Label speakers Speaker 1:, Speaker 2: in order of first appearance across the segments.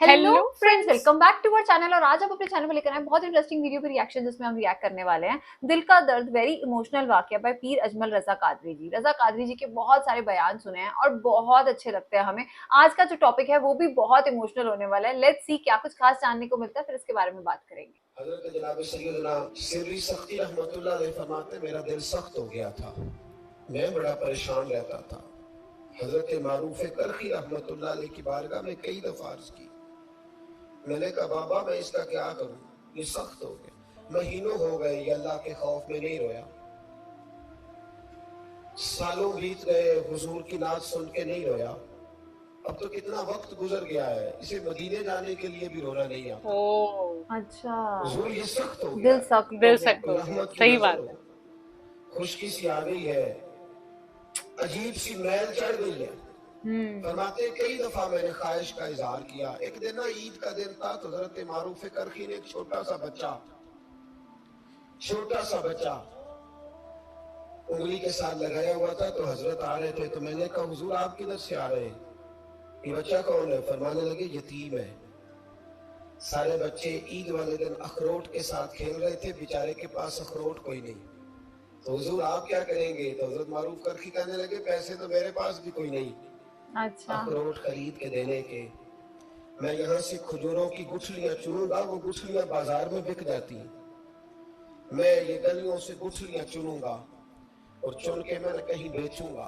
Speaker 1: Hello
Speaker 2: hello
Speaker 1: friends,
Speaker 2: friends.
Speaker 1: Welcome back to our channel. और आज आप अपने चैनल पर लेकर आए बहुत इंटरेस्टिंग वीडियो पे रिएक्शन, जिसमें हम रिएक्ट करने वाले हैं दिल का दर्द, वेरी इमोशनल वाकया बाय पीर अजमल रजा कादरी जी। रजा कादरी जी के बहुत सारे बयान सुने हैं और बहुत अच्छे लगते हैं हमें। आज का जो टॉपिक है वो भी बहुत इमोशनल होने वाला है। लेट्स सी क्या कुछ खास जानने को मिलता है, फिर इसके बारे में बात करेंगे।
Speaker 3: हजरत जनाब सैयदना सिर्री सख्ती रहमतुल्लाह अलैह फरमाते, मेरा दिल सख्त हो गया था, मैं बड़ा परेशान रहता था। हजरत मारूफ करखी रहमतुल्लाह अलैह की बारगाह में कई दफा अर्ज की। मैंने कहा बाबा मैं इसका क्या करूं, ये सख्त हो गया। महीनों हो गए ये अल्लाह के खौफ में नहीं रोया, सालों बीत गए हुजूर की नात सुन के नहीं रोया। अब तो कितना वक्त गुजर गया है, इसे मदीने जाने के लिए भी रोना नहीं आता।
Speaker 1: अच्छा,
Speaker 3: हुजूर ये सख्त हो गया,
Speaker 1: दिल सख्त
Speaker 2: दिल
Speaker 1: हो
Speaker 2: सख्त
Speaker 1: गया।
Speaker 2: हो गया,
Speaker 3: रहमत की
Speaker 2: सही
Speaker 3: नजर
Speaker 2: बात
Speaker 3: हो,
Speaker 2: है।
Speaker 3: खुशकी सी आ गई है, अजीब सी मैल चढ़ गई है। फरमाते कई दफा मैंने ख्वाहिश का इजहार किया। एक दिन ना ईद का दिन था तो हजरत मारूफ करखी ने एक छोटा सा बच्चा उंगली के साथ लगाया हुआ था। तो हजरत आ रहे थे तो मैंने कहा हुजूर आप किधर से आ रहे हैं, ये बच्चा कौन है? फरमाने लगे यतीम है। सारे बच्चे ईद वाले दिन अखरोट के साथ खेल रहे थे, बेचारे के पास अखरोट कोई नहीं। तो हुजूर आप क्या करेंगे? तो हजरत मारूफ करखी कहने लगे पैसे तो मेरे पास भी कोई नहीं
Speaker 1: अच्छा,
Speaker 3: अखरोट खरीद के देने के। मैं यहाँ से खजूरों की गुठलियां चुनूंगा, वो गुठलियां बाजार में बिक जाती हैं। मैं ये गलियों से गुठलियां चुनूंगा और चुन के मैं कहीं बेचूंगा,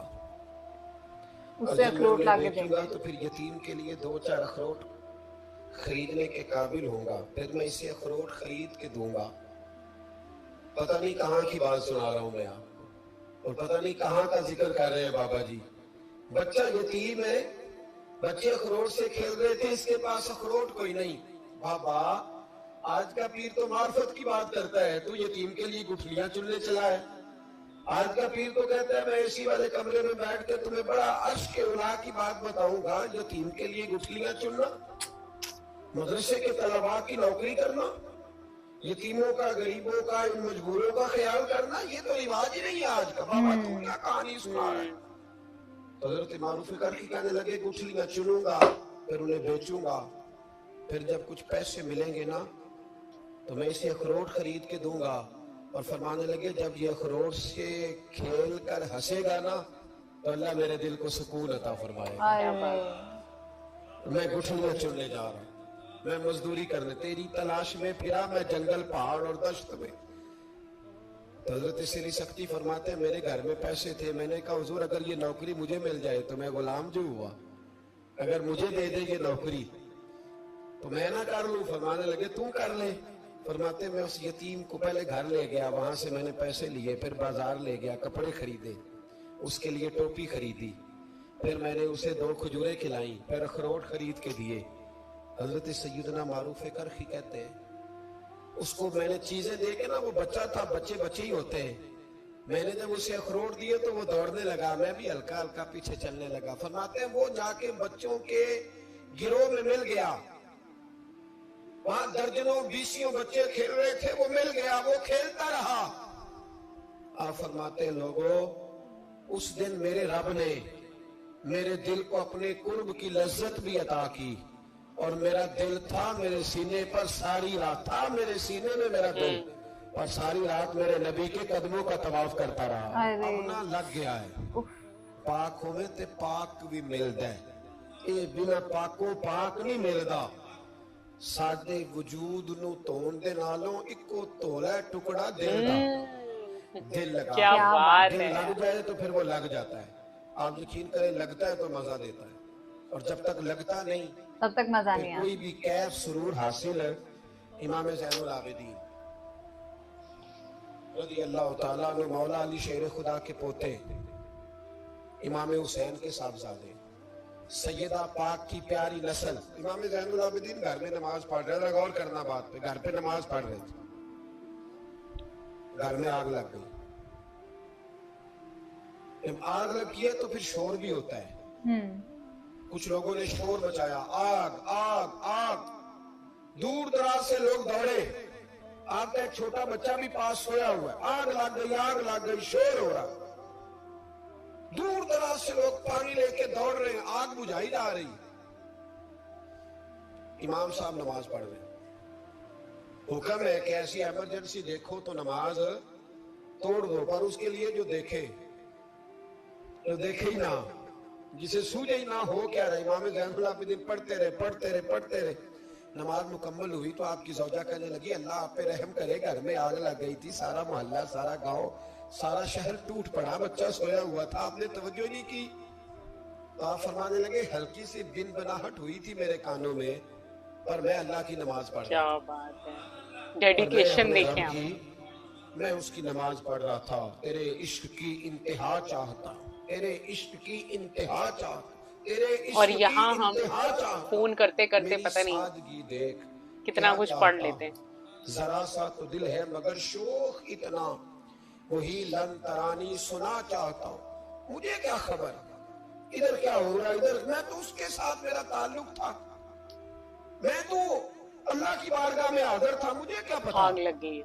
Speaker 3: और
Speaker 1: उससे
Speaker 3: जब मैं
Speaker 1: अखरोट
Speaker 3: उन्हें
Speaker 1: ला के
Speaker 3: बेचूंगा
Speaker 1: देंगे।
Speaker 3: तो फिर यतीम के लिए 2-4 अखरोट खरीदने के काबिल होगा, फिर मैं इसे अखरोट खरीद के दूंगा। पता नहीं कहाँ की बात सुना रहा हूं मैं आपको, और पता नहीं कहाँ का जिक्र कर रहे हैं बाबा जी। बच्चा यतीम है, बच्चे अखरोट से खेल रहे थे, इसके पास अखरोट कोई नहीं। बाबा आज का पीर तो मार्फत की बात करता है, तू यतीम के लिए गुठलियां चुनने चला है। आज का पीर तो कहता है मैं एसी वाले कमरे में बैठ कर तुम्हें बड़ा अर्श के उला की बात बताऊंगा, यतीम के लिए गुठलियां चुनना, मदरसे के तलबा की नौकरी करना, यतीमों का, गरीबों का, इन मजबूरों का ख्याल करना, ये तो रिवाज ही नहीं है आज का। बाबा तू क्या कहानी सुना रहा है? तो हजरत मारूफ करखी कहने लगे गुठलियां चुनूंगा, फिर उन्हें बेचूंगा, फिर जब कुछ पैसे मिलेंगे ना तो मैं इसे अखरोट खरीद के दूंगा। और फरमाने लगे जब ये अखरोट से खेल कर हंसेगा ना तो अल्लाह मेरे दिल को सुकून अता फरमाएगा।
Speaker 2: क्या बात।
Speaker 1: अरे
Speaker 3: मैं गुठलियां चुनने जा रहा हूं, मैं मजदूरी करने तेरी तलाश में फिरा, मैं जंगल, पहाड़ और दश्त में। तो हजरत सिरी सख्ती फरमाते मेरे घर में पैसे थे, मैंने कहा हुजूर अगर ये नौकरी मुझे मिल जाए तो मैं गुलाम जो हुआ, अगर मुझे दे दे ये नौकरी तो मैं ना कर लूं। फरमाने लगे तू कर ले। फरमाते मैं उस यतीम को पहले घर ले गया, वहां से मैंने पैसे लिए, फिर बाजार ले गया, कपड़े खरीदे, उसके लिए टोपी खरीदी, फिर मैंने उसे 2 खजूरें खिलाई, फिर अखरोट खरीद के दिए। हजरत सैयदना मारूफ करखी कहते हैं उसको मैंने चीजें दे के ना, वो बच्चा था, बच्चे ही होते हैं, मैंने जब उसे अखरोट दिए तो वो दौड़ने लगा, मैं भी हल्का हल्का पीछे चलने लगा। फरमाते हैं वो जाके बच्चों के गिरोह में मिल गया, वहां दर्जनों बीसियों बच्चे खेल रहे थे, वो मिल गया, वो खेलता रहा। आप फरमाते हैं लोगों उस दिन मेरे रब ने मेरे दिल को अपने कुर्ब की लज्जत भी अता की, और मेरा दिल था मेरे सीने पर सारी रात, था मेरे सीने में मेरा दिल, और सारी रात मेरे नबी के कदमों का तवाफ करता रहा। अब ना लग गया है, पाक होवे ते पाक भी मिलदा है, ये बिना पाकों पाक नहीं मिलदा। साडे वजूद नू धोण दे नालों इक्को धोला टुकड़ा दिल दा। दिल लगा,
Speaker 2: क्या बात
Speaker 3: दिल
Speaker 2: है।
Speaker 3: लग जाए तो फिर वो लग जाता है। आप यकीन करें लगता है तो मजा देता है, और जब तक लगता नहीं
Speaker 1: तब तक मजा
Speaker 3: फिर
Speaker 1: नहीं
Speaker 3: कोई
Speaker 1: आता।
Speaker 3: भी कैफ सुरूर हासिल है। इमाम ज़ैनुल आबिदीन रज़ी अल्लाह ताला अन्हु मौला अली शेर खुदा के पोते, इमाम हुसैन के साहबजादे, सैयदा पाक की प्यारी नस्ल। इमाम ज़ैनुल आबिदीन घर में नमाज पढ़ रहे थे, गौर करना बात पे, घर पे नमाज पढ़ रहे थे, घर में आग लग गई। जब आग लगी है तो फिर शोर भी होता है। कुछ लोगों ने शोर मचाया, आग आग आग, दूर दराज से लोग दौड़े, आपका एक छोटा बच्चा भी पास सोया हुआ है, आग लग गई, शोर हो रहा। दूर दराज से लोग पानी लेके दौड़ रहे हैं, आग बुझाई जा रही। इमाम साहब नमाज पढ़ रहे हैं, हुक्म है कि ऐसी इमरजेंसी देखो तो नमाज तोड़ दो, पर उसके लिए जो देखे ही ना, जिसे सूझे ही ना हो क्या रहा। इमाम ज़ैनुल आबिदीन पढ़ते रहे, नमाज मुकम्मल हुई तो आपकी ज़ौजा कहने लगी अल्लाह आप पे रहम करे, घर में आग लग गई थी, सारा मोहल्ला, सारा गांव, सारा शहर टूट पड़ा, बच्चा सोया हुआ था, आपने तवज्जो नहीं की। तो आप फरमाने लगे हल्की सी बिन बनाहट हुई थी मेरे कानों में, पर मैं अल्लाह की नमाज पढ़ रहा था।
Speaker 2: क्या बात है, डेडिकेशन देखें आप।
Speaker 3: मैं उसकी नमाज पढ़ रहा था, तेरे इश्क की इंतहा चाहता, तेरे इश्क की इंतहा चाहता, तेरे इश्क
Speaker 2: और
Speaker 3: की
Speaker 2: यहाँ हम
Speaker 3: इंतहा चाहता।
Speaker 2: फोन करते करते
Speaker 3: मेरी
Speaker 2: पता नहीं
Speaker 3: सादगी देख
Speaker 2: कितना
Speaker 3: क्या
Speaker 2: कुछ
Speaker 3: चाहता।
Speaker 2: पढ़ लेते हैं।
Speaker 3: जरा सा तो दिल है मगर शोख इतना, वही लन तरानी सुना चाहता। मुझे क्या खबर इधर क्या हो रहा, इधर मैं तो उसके साथ मेरा ताल्लुक था, मैं तो अल्लाह की बारगाह में हाजिर था, मुझे क्या पता।
Speaker 2: आग लग गई।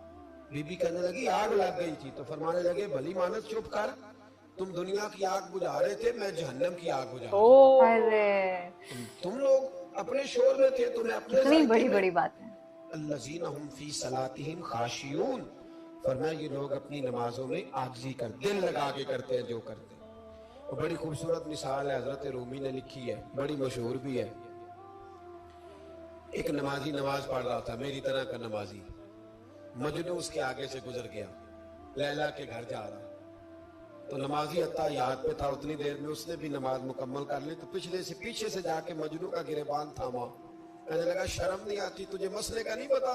Speaker 3: बीबी कहने लगी आग लग गई थी, तो फरमाने लगे भली मानस चुप कर, तुम दुनिया की आग बुझा रहे थे, मैं जहन्नम की आग बुझा रहा था।
Speaker 1: अरे
Speaker 3: तुम लोग अपने शोर में थे, तुम्हें अपने
Speaker 1: इतनी
Speaker 3: जायके
Speaker 1: बड़ी
Speaker 3: में।
Speaker 1: बड़ी बात है।
Speaker 3: अल्लज़ीना हुम फी सलातिहिम खाशियून, फरमाया ये लोग अपनी नमाजों में आजिज़ी कर, दिल लगा के करते हैं जो करते हैं। और बड़ी खूबसूरत मिसाल है, हजरत रूमी ने लिखी है, बड़ी मशहूर भी है। एक नमाजी नमाज पढ़ रहा था, मेरी तरह का नमाजी, मजनू उसके आगे से गुजर गया, लैला के घर जा रहा, तो नमाजी अत्ता याद पे था, उतनी देर में उसने भी नमाज मुकम्मल कर ली, तो पीछे से जाके मजनू का गिरेबान थामा, कहने लगा शर्म नहीं आती तुझे, मसले का नहीं पता,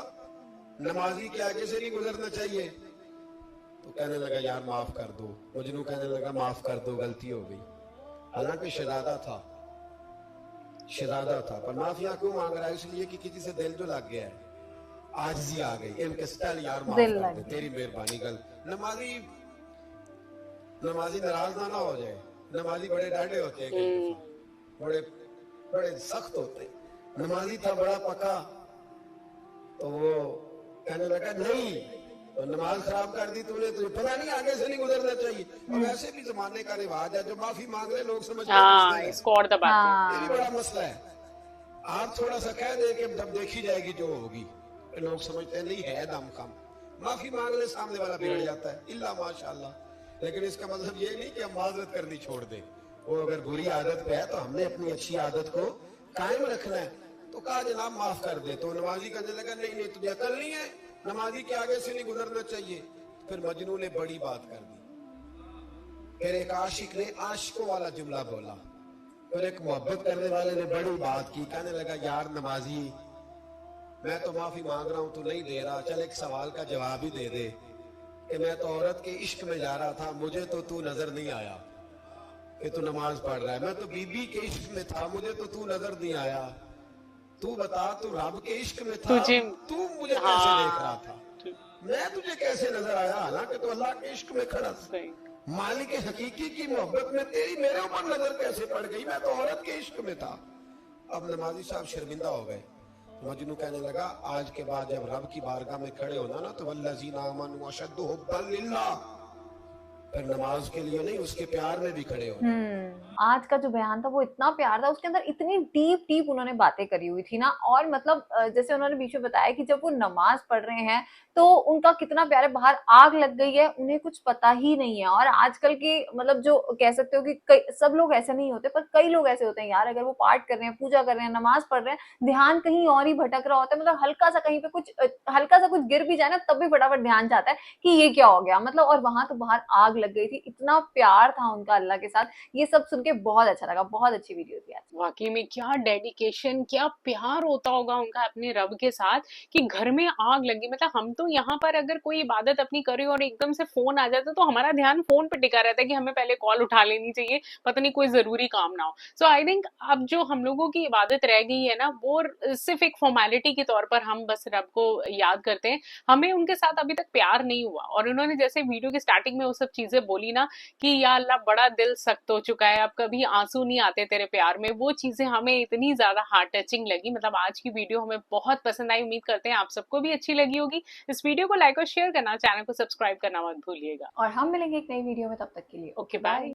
Speaker 3: नमाजी के आगे से नहीं गुजरना चाहिए। तो कहने लगा यार माफ कर दो। मजनू कहने लगा माफ कर दो, गलती हो गई। हालांकि शहजादा था, पर माफिया क्यों मांग रहा है, इसलिए कि किसी से दिल जो लग गया है, आजिज़ी आ गई, इनके स्टाइल यार माफ
Speaker 1: दिल
Speaker 3: कर
Speaker 1: लग
Speaker 3: दे,
Speaker 1: गया।
Speaker 3: तेरी मेहरबानी। नमाजी नाराज ना हो जाए, नमाजी बड़े डांडे होते हैं, कई दफा बड़े सख्त होते हैं। नमाजी था बड़ा पक्का, तो वो कहने लगा नहीं, तो नमाज खराब कर दी तूने, तुझे पता नहीं आगे से नहीं गुजरना चाहिए। और वैसे भी जमाने का रिवाज है, जो माफी मांग ले लोग समझते हैं
Speaker 2: इसको और दबाते हैं।
Speaker 3: ये भी बड़ा मसला है। आप थोड़ा सा कह दे कि जब देखी जाएगी जो होगी, लोग समझते हैं नहीं है दम कम, माफी मांग ले सामने वाला बिगड़ जाता है, इल्ला माशाअल्लाह। लेकिन इसका मतलब ये नहीं कि हम माजरत करनी छोड़ दें। वो अगर बुरी आदत पे है तो हमने अपनी अच्छी आदत को कायम रखना है। तो कहा जनाब माफ कर दे, तो नमाजी कहने लगा नहीं तुझे अकल नहीं है, नमाजी के आगे से नहीं गुजरना चाहिए। फिर मजनू ने बड़ी बात कर दी, फिर एक आशिक ने आशिकों वाला जुमला बोला, फिर एक मोहब्बत करने वाले ने बड़ी बात की, कहने लगा यार नमाजी मैं तो माफी मांग रहा हूं, तू नहीं दे रहा, चल एक सवाल का जवाब ही दे दे कि मैं तो औरत के इश्क में जा रहा था, मुझे तो तू नजर नहीं आया कि तू नमाज पढ़ रहा है, मैं तो बीबी के इश्क में था, मुझे तो तू नजर नहीं आया, तू बता तू रब के इश्क में था, तू मुझे कैसे देख रहा था, मैं तुझे कैसे नजर आया, हालांकि तो अल्लाह के इश्क में खड़ा था, मालिक हकीकी की मोहब्बत में तेरी मेरे ऊपर नजर कैसे पड़ गई, मैं तो औरत के इश्क में था। अब नमाजी साहब शर्मिंदा हो गए। मजनू कहने लगा आज के बाद जब रब की बारगाह में खड़े होना ना, तो वल्लज़ीना आमनू अशद्दु हुब्बन लिल्लाह, फिर नमाज के लिए नहीं उसके प्यार में भी खड़े होना।
Speaker 1: आज का जो बयान था वो इतना प्यार था, उसके अंदर इतनी डीप उन्होंने बातें करी हुई थी ना। और मतलब जैसे उन्होंने बीच में बताया कि जब वो नमाज पढ़ रहे हैं तो उनका कितना प्यार है, बाहर आग लग गई है, उन्हें कुछ पता ही नहीं है। और आजकल की मतलब जो कह सकते हो कि सब लोग ऐसे नहीं होते, पर कई लोग ऐसे होते हैं यार, अगर वो पाठ कर रहे हैं, पूजा कर रहे हैं, नमाज पढ़ रहे हैं, ध्यान कहीं और ही भटक रहा होता है, मतलब हल्का सा कहीं पे कुछ हल्का सा कुछ गिर भी जाए ना, तब भी फटाफट ध्यान जाता है कि ये क्या हो गया, मतलब। और वहां तो बाहर आग लग गई थी, इतना प्यार था उनका अल्लाह के साथ। ये सब सुन के बहुत अच्छा लगा, बहुत अच्छी वीडियो थी आज।
Speaker 2: वाकई में क्या डेडिकेशन, क्या प्यार होता होगा उनका अपने रब के साथ कि घर में आग लगी। मतलब हम तो यहाँ पर अगर कोई इबादत अपनी करें और एकदम से फोन आ जाता तो हमारा ध्यान फोन पे टिका रहता है कि हमें पहले कॉल उठा लेनी चाहिए, पता नहीं कोई जरूरी काम ना हो। सो आई थिंक अब जो हम लोगों की इबादत रह गई है ना, वो सिर्फ एक फॉर्मेलिटी के तौर पर हम बस रब को याद करते हैं, हमें उनके साथ अभी तक प्यार नहीं हुआ। और उन्होंने जैसे वीडियो की स्टार्टिंग में वो सब चीजें बोली ना कि या अल्लाह बड़ा दिल सख्त हो चुका है, अब कभी आंसू नहीं आते तेरे प्यार में, वो चीजें हमें इतनी ज्यादा हार्ट टचिंग लगी। मतलब आज की वीडियो हमें बहुत पसंद आई, उम्मीद करते हैं आप सबको भी अच्छी लगी होगी। इस वीडियो को लाइक और शेयर करना, चैनल को सब्सक्राइब करना मत भूलिएगा।
Speaker 1: और हम मिलेंगे एक नई वीडियो में, तब तक के लिए
Speaker 2: ओके बाय।